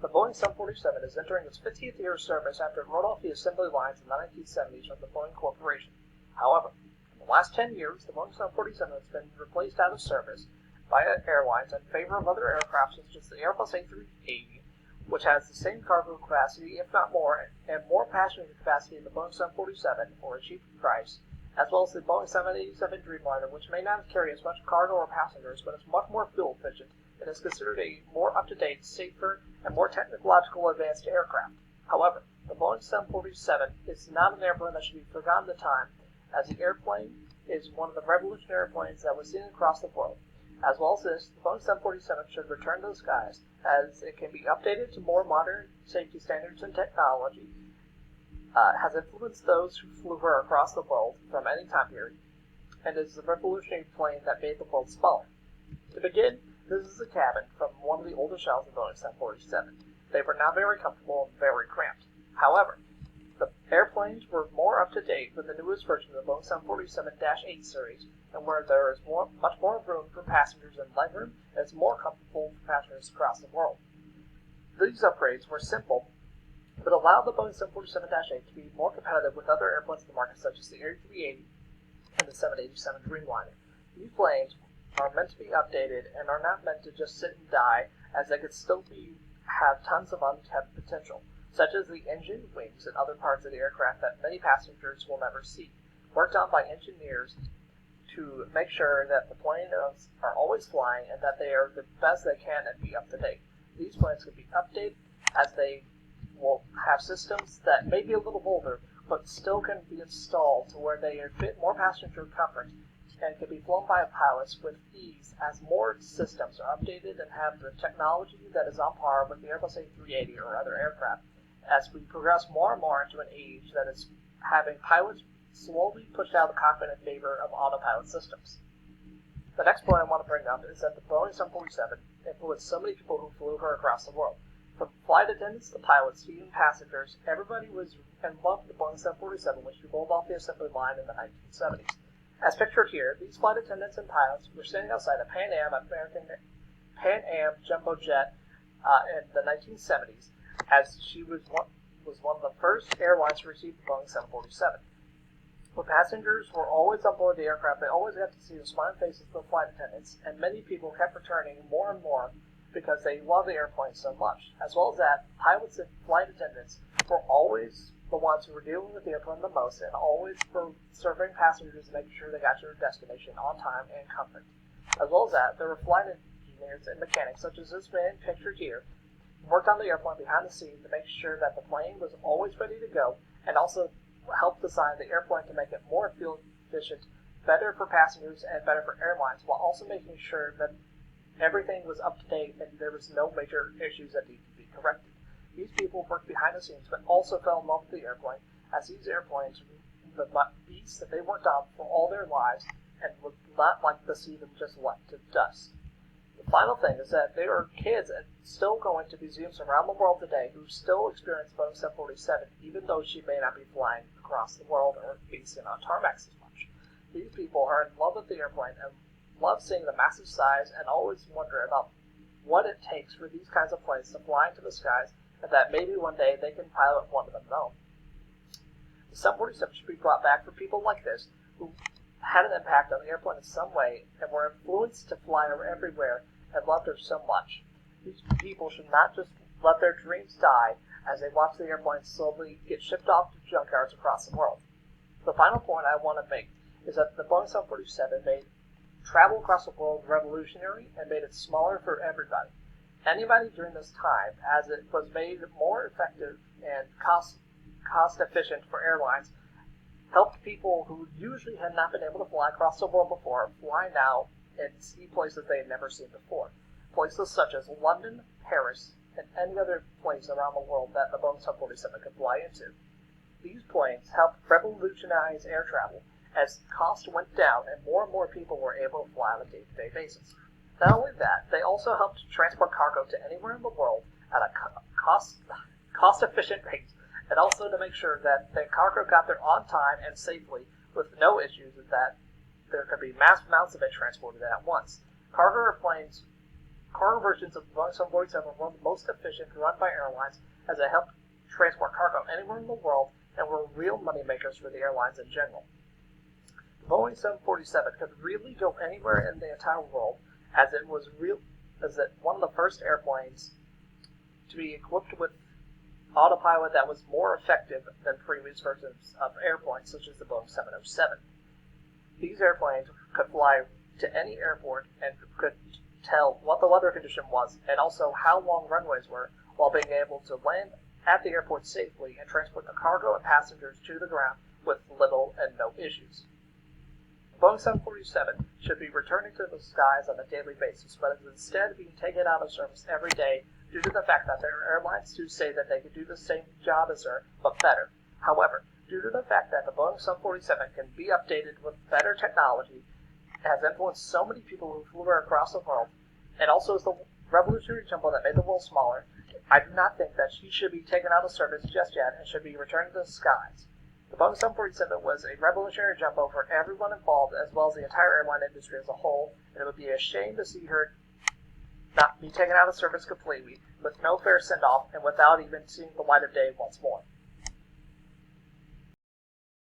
The Boeing 747 is entering its 50th year of service after it rolled off the assembly lines in the 1970s from the Boeing Corporation. However, in the last 10 years, the Boeing 747 has been replaced out of service by airlines in favor of other aircraft such as the Airbus A380, which has the same cargo capacity, if not more, and more passenger capacity than the Boeing 747 for a cheaper price, as well as the Boeing 787 Dreamliner, which may not carry as much cargo or passengers, but is much more fuel efficient and is considered a more up-to-date, safer, and more technologically advanced aircraft. However, the Boeing 747 is not an airplane that should be forgotten in time, as the airplane is one of the revolutionary planes that was seen across the world. As well as this, the Boeing 747 should return to the skies, as it can be updated to more modern safety standards and technology, has influenced those who flew her across the world from any time period, and is the revolutionary plane that made the world smaller. To begin, this is a cabin from one of the older shells of the Boeing 747. They were not very comfortable and very cramped. However, the airplanes were more up-to-date with the newest version of the Boeing 747-8 series, and where there is much more room for passengers and legroom, and it's more comfortable for passengers across the world. These upgrades were simple, but allowed the Boeing 747-8 to be more competitive with other airplanes in the market, such as the A380 and the 787 Dreamliner. These planes are meant to be updated and are not meant to just sit and die, as they could still have tons of untapped potential, such as the engine, wings, and other parts of the aircraft that many passengers will never see, worked on by engineers to make sure that the planes are always flying and that they are the best they can and be up to date. These planes can be updated as they will have systems that may be a little older, but still can be installed to where they fit more passenger comfort and can be flown by pilots with ease, as more systems are updated and have the technology that is on par with the Airbus A380 or other aircraft, as we progress more and more into an age that is having pilots slowly pushed out of the cockpit in favor of autopilot systems. The next point I want to bring up is that the Boeing 747 influenced so many people who flew her across the world. From flight attendants to pilots to even passengers, everybody was in love with the Boeing 747, which rolled off the assembly line in the 1970s. As pictured here, these flight attendants and pilots were standing outside a Pan Am jumbo jet in the 1970s, as she was one of the first airlines to receive the Boeing 747. When passengers were always on board the aircraft, they always got to see the smiling faces of the flight attendants, and many people kept returning more and more because they loved the airplane so much. As well as that, pilots and flight attendants were always the ones who were dealing with the airplane the most, and always were serving passengers and making sure they got to their destination on time and comfort. As well as that, there were flight engineers and mechanics, such as this man pictured here, who worked on the airplane behind the scenes to make sure that the plane was always ready to go, and also helped design the airplane to make it more fuel efficient, better for passengers and better for airlines, while also making sure that everything was up to date and there was no major issues that needed to be corrected. These people worked behind the scenes, but also fell in love with the airplane, as these airplanes were the beasts that they worked on for all their lives and would not like to see them just left to dust. The final thing is that there are kids still going to museums around the world today who still experience Boeing 747, even though she may not be flying across the world or being seen on tarmacs as much. These people are in love with the airplane and love seeing the massive size and always wonder about what it takes for these kinds of planes to fly into the skies, and that maybe one day they can pilot one of them home. The 747 should be brought back for people like this who had an impact on the airplane in some way and were influenced to fly her everywhere and loved her so much. These people should not just let their dreams die as they watch the airplane slowly get shipped off to junkyards across the world. The final point I want to make is that the Boeing 747 made travel across the world revolutionary and made it smaller for everybody. Anybody during this time, as it was made more effective and cost efficient for airlines, helped people who usually had not been able to fly across the world before fly now and see places they had never seen before. Places such as London, Paris, and any other place around the world that the Boeing 747 could fly into. These planes helped revolutionize air travel as cost went down and more people were able to fly on a day-to-day basis. Not only that, they also helped transport cargo to anywhere in the world at a cost-efficient rate, and also to make sure that the cargo got there on time and safely with no issues, and that there could be mass amounts of it transported at once. Cargo airplanes Cargo versions of the Boeing 747 were one of the most efficient run by airlines as they helped transport cargo anywhere in the world and were real moneymakers for the airlines in general. The Boeing 747 could really go anywhere in the entire world as it was one of the first airplanes to be equipped with autopilot that was more effective than previous versions of airplanes such as the Boeing 707. These airplanes could fly to any airport and could tell what the weather condition was and also how long runways were while being able to land at the airport safely and transport the cargo and passengers to the ground with little and no issues. The Boeing 747 should be returning to the skies on a daily basis, but is instead being taken out of service every day due to the fact that there are airlines who say that they could do the same job as her, but better. However, due to the fact that the Boeing 747 can be updated with better technology, it has influenced so many people who flew her across the world, and also is the revolutionary jumbo that made the world smaller, I do not think that she should be taken out of service just yet and should be returned to the skies. The Boeing 747 was a revolutionary jumbo for everyone involved as well as the entire airline industry as a whole, and it would be a shame to see her not be taken out of service completely, with no fair send-off, and without even seeing the light of day once more.